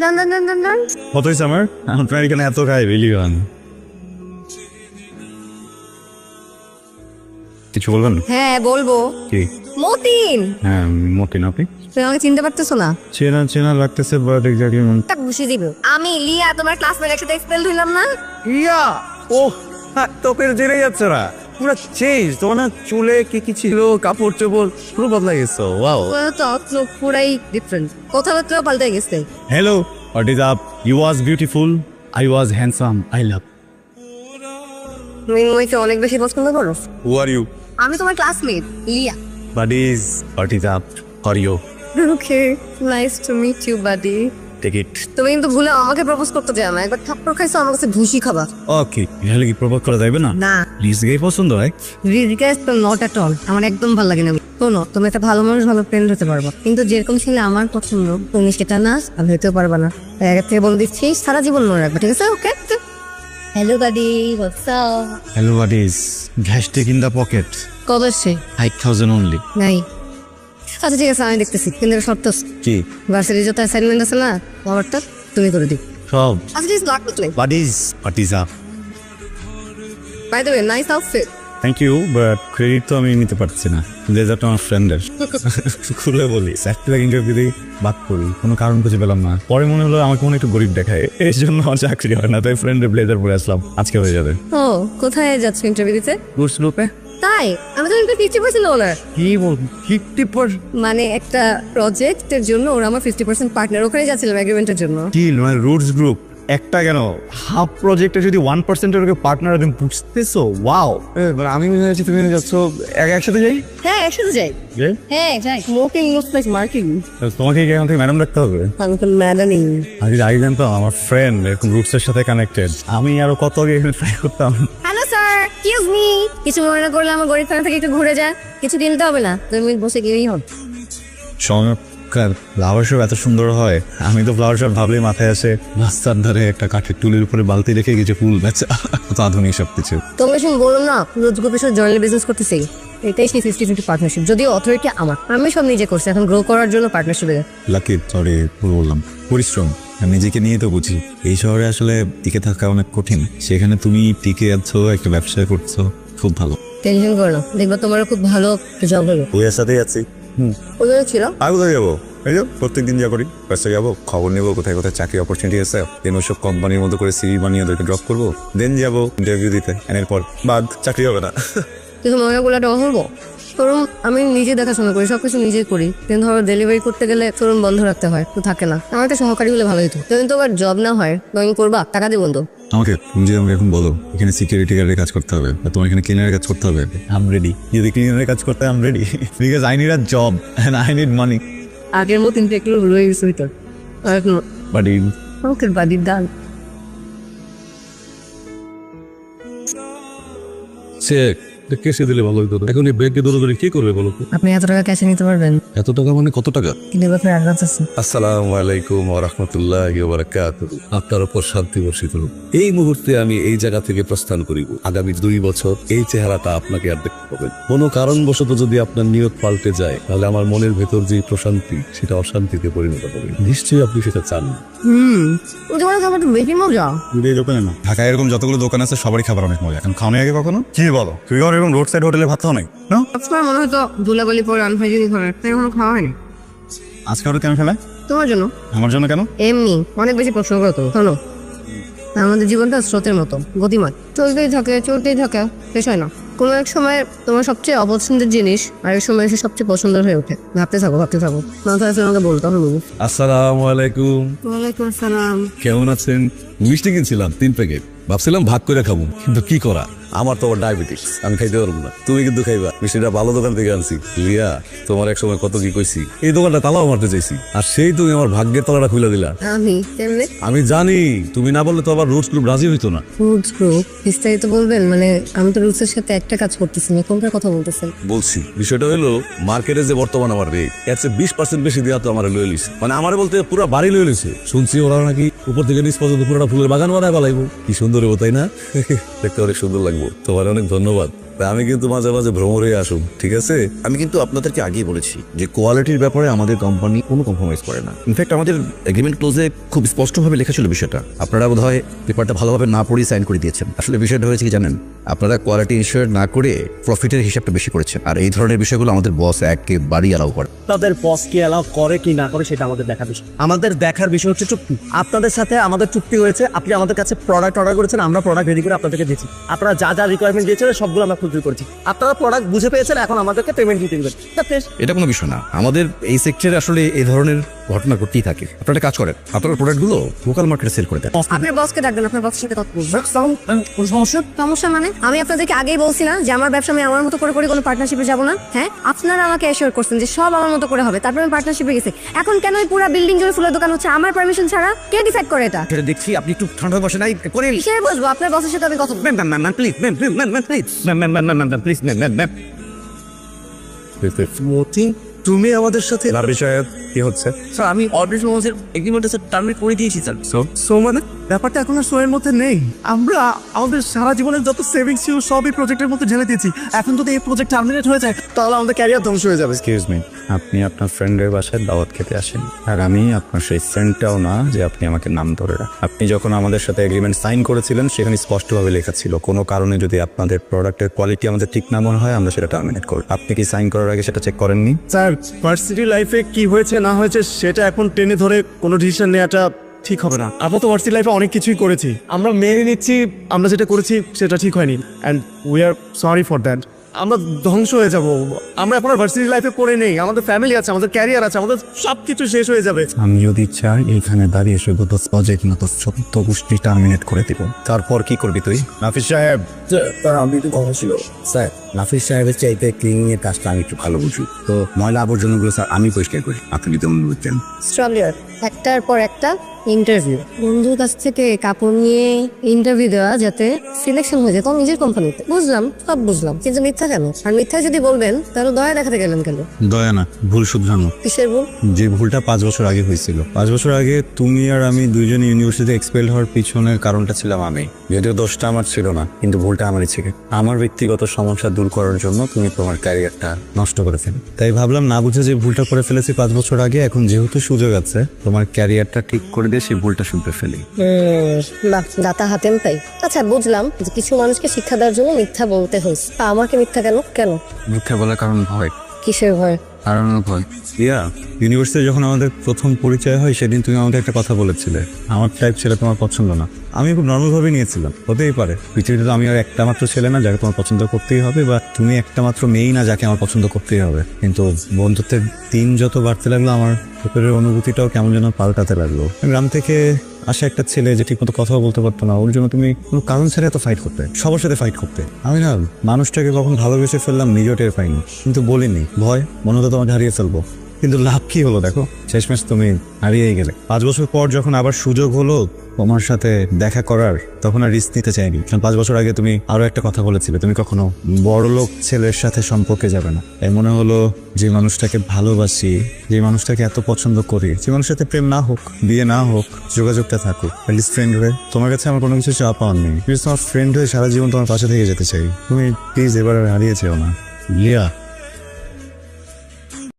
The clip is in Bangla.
ডান ডান ডান ডান ডান। কত হয়েছে আমার আপনার এখানে এত খাই বিলিয়ন কিছু বলবেন? হ্যাঁ বলবো। কি? মতিন, হ্যাঁ মতিন। আপনি তুমি আমাকে চিনতে পারতেছো না? চেনা চেনা লাগতেছে বাট এক্স্যাক্টলি তা ঘুষি দিব। আমি লিয়া, তোমার ক্লাসমেট, একসাথে এক্সপেল হইলাম না? ইয়া ও তোকের জেনে যাচ্ছে না পুরো চেঞ্জ তোমার না চুলে কি কি ছিল কাপড় চোপড় পুরো বদলা গেছে ওয়াও তো লোক পুরাই ডিফারেন্ট, কথাবার্তাও পাল্টে গেছে। Hello what is up you was beautiful I was handsome I love তুমি আমাকে অনেক বেশি পছন্দ করো। হু আর ইউ আমি তোমার ক্লাসমেট লিয়া। Buddies what is up for you okay, nice to meet you buddy. Take it তুমি কিন্তু ভুলে আমাকে প্রপোজ করতে যাও না, একবার থাপ্পড় খাইছো আমার কাছে ঘুষি খাবা। ওকে এখানে কি প্রপোজ করা যাবে না? না, প্লিজ গেই পছন্দ হয় রিকোয়েস্ট তো নট এট অল, আমার একদম ভালো লাগে না। শোনো, তুমি একটা ভালো মানুষ, ভালো ফ্রেন্ড হতে পারবা, কিন্তু যেরকম ছেলে আমার পছন্দ তুমি সেটা না আর হইতেও পারবা না। তাই আগে থেকে বলে দিচ্ছি, সারা জীবন মনে রাখবে, ঠিক আছে? Okay. Hello buddy, what's up? Hello buddies guess take in the pocket কত আসছে? 5000 অনলি নাই। আচ্ছা ঠিক আছে, আমি দেখতেছি, কিন্তু শর্ত কি? ভার্সিটি যত অ্যাসাইনমেন্ট আছে না, আমারটা তুমি করে দিও। সব আচ্ছা ঠিক আছে, লাগবে তুমি। Buddies what is up by the way, nice outfit. Thank you but credit তো আমি নিতে পারছি না, রেজাল্ট আমার ফ্রেন্ডের। খুলে বলি স্যাক্রিফাইস ইন্টারভিউ দিয়ে বাদ করি, কোনো কারণ খুঁজে পেলাম না। পরে মনে হলো আমাকে মনে একটু গরিব দেখায়, এই জন্য আমার চাকরি হয় না, তাই ফ্রেন্ডের ব্লেজার পরে আসলাম, আজকে হয়ে যাবে। ও, কোথায় যাচ্ছ ইন্টারভিউ দিতে? কোর্স গ্রুপে। তাই? আমি তো 50% ওনার। কি বল 50%? মানে একটা প্রজেক্টের জন্য ওরা আমার 50% পার্টনার, ওখানে যাচ্ছিলাম এগ্রিমেন্টের জন্য। কি মানে রুটস গ্রুপ একটা কেন হাফ প্রজেক্টে যদি 1% এর পার্টনার তুমি বুঝতেছো? ওয়াও, আমি মনে হচ্ছে তুমি যাচ্ছ একসাথে যাই। হ্যাঁ একসাথে যাই। হ্যাঁ যাই। Smoking looks like marking. তোমাকে কি এখন থেকে ম্যাডাম রাখতে হবে? আমি তো ম্যাডামই। আমি আগে জানতাম আমার ফ্রেন্ড এরকম রুটসের সাথে কানেক্টেড, আমি আরো কত আগে এখানে ট্রাই করতাম। হ্যালো স্যার, এক্সকিউজ মি, কিছু মনে না করলে আমার গরিব খানা থেকে একটু ঘুরে যা, কিছু দিতে হবে না, 2 মিনিট বসে গেলেই হবে। চমৎকার, ফ্লাওয়ার শো এত সুন্দর হয়, আমি তো ফ্লাওয়ার শো ভাবলেই মাথায় আসে রাস্তার ধারে একটা কাঠের টুলের উপরে বালতি রেখে কিছু ফুল বেচা, কত আধুনিক সবকিছু। তোমরা শুনে বললাম না, রোজ গ্রুপের সাথে জয়েন্ট বিজনেস করতেছি, এটাই সেই 50-50 পার্টনারশিপ। যদিও অথরিটি আমার, আমি সব নিজে করছি, এখন গ্রো করার জন্য পার্টনারশিপে। লাকি সরি ভুল বললাম, পরিশ্রম নিজেকে নিয়ে তো বুঝি। এই শহরে আসলে টিকে থাকা অনেক কঠিন, সেখানে তুমি টিকে আছো, একটা ব্যবসা করছো, খুব ভালো। টেনশন করো না, দেখবা তোমারও খুব ভালো জব হলো। ওর সাথেই আছি। ওদের ছিল আর কোথায় যাবো? এই যে প্রত্যেকদিন যা করি, ব্যস্ত যাবো, খবর নেবো কোথায় কোথায় চাকরি অপরচুনিটি আছে, দেন ওইসব কোম্পানির মতো করে সিভি বানিয়ে ওদেরকে ড্রপ করবো, দেন যাবো ইন্টারভিউ দিতে, এরপর বাদ চাকরি হবে না। কিন্তু ময়নাগুলো ডল হবো। ধরুন আমি নিজে দেখাশোনা করি, সবকিছু নিজেই করি, কিন্তু ধরো ডেলিভারি করতে গেলে ধরুন বন্ধ রাখতে হয়, তো থাকে না। আমার একটা সহকারী হলে ভালো হতো। যদি তো আবার জব না হয়, তুমি করবা, টাকা দিয়ে বন্ধু। আমাকে তুমি যদি আমাকে এখন বলো এখানে সিকিউরিটি গার্ডের কাজ করতে হবে, তোমার এখানে ক্লিনারের কাজ করতে হবে, আই এম রেডি। যদি ক্লিনারের কাজ করতে I am ready, because I need a job and I need money. আগের মতো কিন্তু একটু রয়ে গেছে ভিতর, বাট ওকে বাড়ির ডাল। চেক কেসে দিলে ভালো হতো। এখন এই ব্যাংকে দৌড়ে কি করবে বলো তো? আপনি এত টাকা ক্যাশে নিতে পারবেন? এত টাকা মানে কত টাকা? কিন্তু আপনার অ্যাডভান্স আছে। আসসালামু আলাইকুম ওয়া রাহমাতুল্লাহি ওয়া বারাকাতুহু। আপনার উপর শান্তি বর্ষিত হোক। এই মুহূর্তে আমি এই জায়গা থেকে প্রস্থান করিব। আগামী 2 বছর এই চেহারাটা আপনাকে আর দেখতে পাবেন। কোনো কারণবশত যদি আপনার নিয়ত পাল্টে যায়, তাহলে আমার মনের ভেতর যে প্রশান্তি, সেটা অশান্তিতে পরিণত হবে। নিশ্চয়ই আপনি সেটা চান না। ওদের মনে খাবার একটু বেশি মজা। না ঢাকায় এরকম যতগুলো দোকান আছে সবারই খাবার অনেক মজা, এখন খাওয়া আগে কখনো কি বলো? তুমি এরকম রোড সাইড হোটেলে ভাত খাও নাই? সবসময় মনে হতো ধুলাবালি পরে আনহাইজেনিক হয়, তাই এখনো খাওয়া হয়নি। আজকে ওটা কেন ফেলে? তোমার জন্য। আমার জন্য কেন? এমনি অনেক বেশি প্রশ্ন করো তো। শোনো, আমাদের জীবনটা স্রোতের মতো গতিমান, চলতেই থাকে চলতেই থাকে, শেষ হয় না। কোনো এক সময় তোমার সবচেয়ে অপছন্দের জিনিস আর এক সময় এসে সবচেয়ে পছন্দের হয়ে ওঠে। ভাবতে থাকো ভাবতে থাকো, মাথায় আসলে আমাকে বলতে হবে। আসসালামু আলাইকুম। ওয়ালাইকুম আসসালাম। কেমন আছেন? মিষ্টি কিনছিলাম 3 প্যাকেট, ভাবছিলাম ভাগ করে খাবো, কিন্তু কি করা, আমার তো ডায়াবেটিস, আমি খাইতে পারবো না। তুমি কিন্তু খাইবা। মিষ্টিটা ভালো দোকান থেকে আনছি। লিয়া, তোমার এক সময় কত কি কইছি, এই দোকানটা তালাও মারতে চাইছি, আর সেই তুমি আমার ভাগ্যের তালাটা খুলে দিলা। আমি কেমনে? আমি জানি তুমি না বললে তো আবার রুটস গ্রুপ রাজি হইতো না। রুটস গ্রুপ বিস্তারিত বলবেন? মানে আমি তো রুটসের সাথে একটা কাজ করতেছি না, কোনটার কথা বলতেছেন? বলছি, বিষয়টা হলো মার্কেটে যে বর্তমান আমার রেট, এর চেয়ে 20% বেশি দেওয়া তো আমার লয়ে লিছে। মানে আমার বলতে পুরো বাড়ি লয়ে লিছে। শুনছি ওরা নাকি উপর থেকে নিচ পর্যন্ত পুরোটা ফুলের বাগান বানায় বানাইবো। কি সুন্দর হবো তাই না? দেখতে অনেক সুন্দর লাগবো। তোমার অনেক ধন্যবাদ। আমি কিন্তু মাঝে মাঝে ভ্রমণে আসুন, ঠিক আছে? আমি কিন্তু আপনাদেরকে আগেই বলেছি যে কোয়ালিটির ব্যাপারে আমাদের কোম্পানি কোনো কম্প্রোমাইজ করে না। ইনফ্যাক্ট আমাদের এগ্রিমেন্ট ক্লোজে খুব স্পষ্টভাবে লেখা ছিল বিষয়টা। আপনারা বোধহয় পেপারটা ভালোভাবে না পড়েই সাইন করে দিয়েছেন। আসলে বিষয়টা হয়েছে কি জানেন, আপনারা কোয়ালিটি ইনশিওর না করে প্রফিটের হিসাবটা বেশি করেছেন, আর এই ধরনের বিষয়গুলো আমাদের বস একেবারেই অ্যালাউ করে। তাদের বস কি অ্যালাউ করে কি না করে সেটা আমাদের দেখার বিষয়। আমাদের দেখার বিষয় হচ্ছে চুক্তি। আপনাদের সাথে আমাদের চুক্তি হয়েছে, আপনি আমাদের কাছে প্রোডাক্ট অর্ডার করেছেন, আমরা প্রোডাক্ট রেডি করে আপনাদেরকে দিয়েছি। আপনারা যা যা রিকোয়ারমেন্ট দিয়েছিলেন সবগুলো আমরা ফুলফিল করেছি। আপনারা প্রোডাক্ট বুঝে পেয়েছেন, এখন আমাদেরকে পেমেন্ট দিতে দেবেন। এটা কোনো বিষয় না, আমাদের এই সেক্টরে আসলে এই ধরনের ঘটনা ঘটতেই থাকে। আপনারা একটা কাজ করেন, আপনার প্রোডাক্টগুলো লোকাল মার্কেটে সেল করে দেন। আপনার বসকে ডাকবেন, আপনার বসের সাথে কথা বলবেন। সমস্যা মানে আমি আপনাদেরকে আগেই বলছিলাম যে আমার ব্যবসা আমি আমার মতো করে কোনো পার্টনারশিপে যাবো না। হ্যাঁ, আপনারা আমাকে অ্যাসিওর করছেন যে সব আমার মতো করে হবে, তারপর আমি পার্টনারশিপে গেছি। এখন কেন এই পুরো বিল্ডিং জুড়ে ফুলের দোকান হচ্ছে আমার পারমিশন ছাড়া? কে ডিসাইড করে এটা? সেটা দেখছি আপনি একটু ঠান্ডা বসে নাই করে সে বসবো, আপনার বসের সাথে আমি কথা বলবো। তুমি আমাদের সাথে লাভ বিষয়ে কি হচ্ছে? স্যার, আমি অলরেডি আমাদের এগ্রিমেন্টে স্যার টার্মিনেট করে দিয়েছি স্যার। সো মানে ব্যাপারটা এখন আর শোয়ের মধ্যে নেই। আমরা আমাদের সারা জীবনের যত সেভিংস ছিল সবই প্রজেক্টের মধ্যে ঢেলে দিয়েছি। এখন যদি এই প্রজেক্ট টার্মিনেট হয়ে যায় তাহলে আমাদের ক্যারিয়ার ধ্বংস হয়ে যাবে। এক্সকিউজ মি, আপনি আপনার ফ্রেন্ডের বাসায় দাওয়াত খেতে আসেন, আর আমি আপনার সেই ফ্রেন্ডটাও না যে আপনি আমাকে নাম ধরে রাখ। আপনি যখন আমাদের সাথে এগ্রিমেন্ট সাইন করেছিলেন সেখানে স্পষ্টভাবে লেখা ছিল কোনো কারণে যদি আপনাদের প্রোডাক্টের কোয়ালিটি আমাদের ঠিক না মনে হয় আমরা সেটা টার্মিনেট করব। আপনি কি সাইন করার আগে সেটা চেক করেননি? স্যার, ভার্সিটি লাইফে কি হয়েছে না হয়েছে সেটা এখন টেনে ধরে কোনো ডিসিশন নেওয়াটা ঠিক হবে না। আমরা তো ভার্সিটি লাইফে অনেক কিছুই করেছি, আমরা মেনে নিচ্ছি আমরা যেটা করেছি সেটা ঠিক হয়নি, and we are sorry for that. আমরা ধ্বংস হয়ে যাব। আমরা এখন আর ভার্সিটি লাইফে পড়ে নেই, আমাদের ফ্যামিলি আছে, আমাদের ক্যারিয়ার আছে, আমাদের সব কিছু শেষ হয়ে যাবে। আমি যদি চাই এইখানে দাঁড়িয়ে শুধু তো প্রজেক্ট না তো সত্য গোষ্ঠী টার্মিনেট করে দিব। তারপর কি করবি তুই? নাফিস সাহেব, আমি একটু কথা ছিল স্যার, নাফিস সাহেবের চাইতে ক্লিনিং এর কাজটা আমি একটু ভালো বুঝি, তো ময়লা আবর্জনাগুলো স্যার আমি পরিষ্কার করি, আপনি যদি মনে করতেন। স্ট্রলিয়ার একটার পর একটা ইন্টারভিউ, বন্ধুর কাছ থেকে কাপড় নিয়ে ইন্টারভিউ দেওয়া যাতে সিলেকশন হয়ে যায় নিজের কোম্পানিতে। বুঝলাম, সব বুঝলাম, কিন্তু মিথ্যা কেন? আর মিথ্যা যদি বলবেন তাহলে দয়া দেখাতে গেলেন কেন? দয়া না, ভুল শুধরানো। কিসের ভুল? যে ভুলটা 5 বছর আগে হয়েছিল। 5 বছর আগে তুমি আর আমি দুইজন ইউনিভার্সিটি এক্সপেল হওয়ার পিছনের কারণটা ছিলাম আমি। যদিও দোষটা আমার ছিল না, কিন্তু ভুলটা আমারই ছিল। আমার ব্যক্তিগত সমস্যা দূর করার জন্য তুমি তোমার ক্যারিয়ারটা নষ্ট করে ফেলে। তাই ভাবলাম না বুঝে যে ভুলটা করে ফেলেছি 5 বছর আগে, এখন যেহেতু সুযোগ আছে তোমার ক্যারিয়ারটা ঠিক করে দিয়ে সেই ভুলটা শুনতে ফেলি। বাহ, দাতা হাতেম তাই। আচ্ছা, বুঝলাম যে কিছু মানুষকে শিক্ষা দেওয়ার জন্য মিথ্যা বলতে হয়েছে। তা আমাকে মিথ্যা কেন কেন? মিথ্যা বলার কারণ ভয়। কিসের ভয়? হারানোর ভয়। ইউনিভার্সিটি যখন আমাদের প্রথম পরিচয় হয় সেদিন তুমি আমাকে একটা কথা বলেছিলে, আমার টাইপ ছেলে তোমার পছন্দ না। আমি খুব নর্মালভাবে নিয়েছিলাম, হতেই পারে পৃথিবীতে তো আমি আর একটা মাত্র ছেলে না যাকে তোমার পছন্দ করতেই হবে, বা তুমি একটা মাত্র মেয়েই না যাকে আমার পছন্দ করতেই হবে। কিন্তু বন্ধুত্বের দিন যত বাড়তে লাগলো আমার ভেতরের অনুভূতিটাও কেমন যেন পাল্টাতে লাগলো। গ্রাম থেকে আসা একটা ছেলে যে ঠিক মতো কথাও বলতে পারতো না, ওর জন্য তুমি কোনো কারণ ছাড়া এত ফাইট করতে, সবার সাথে ফাইট করতে। আমি না মানুষটাকে কখন ভালোবেসে ফেললাম নিজেও টের পাইনি, কিন্তু বলিনি, ভয় মনে হতো তোমাকে হারিয়ে ফেলবো। কিন্তু লাভ কি হলো দেখো, শেষমেশ তুমি হারিয়েই গেলে। 5 বছর পর যখন আবার সুযোগ হলো তোমার সাথে দেখা করার, তখন আর রিস্ক নিতে চাইনি। 5 বছর আগে তুমি আরো একটা কথা বলেছিলে, তুমি কখনো বড়লোক ছেলের সাথে সম্পর্কে যাবে না। তাই মনে হলো যে মানুষটাকে ভালোবাসি, যে মানুষটাকে এত পছন্দ করি, যে মানুষের সাথে প্রেম না হোক, বিয়ে না হোক, যোগাযোগটা থাকুক, অ্যাটলিস্ট ফ্রেন্ড হয়ে। তোমার কাছে আমার কোনো কিছু চাওয়া পাওয়ার নেই, প্লিজ তোমার ফ্রেন্ড হয়ে সারা জীবন তোমার পাশে থেকে যেতে চাই। তুমি প্লিজ এবার আর হারিয়ে যেও না। লিয়া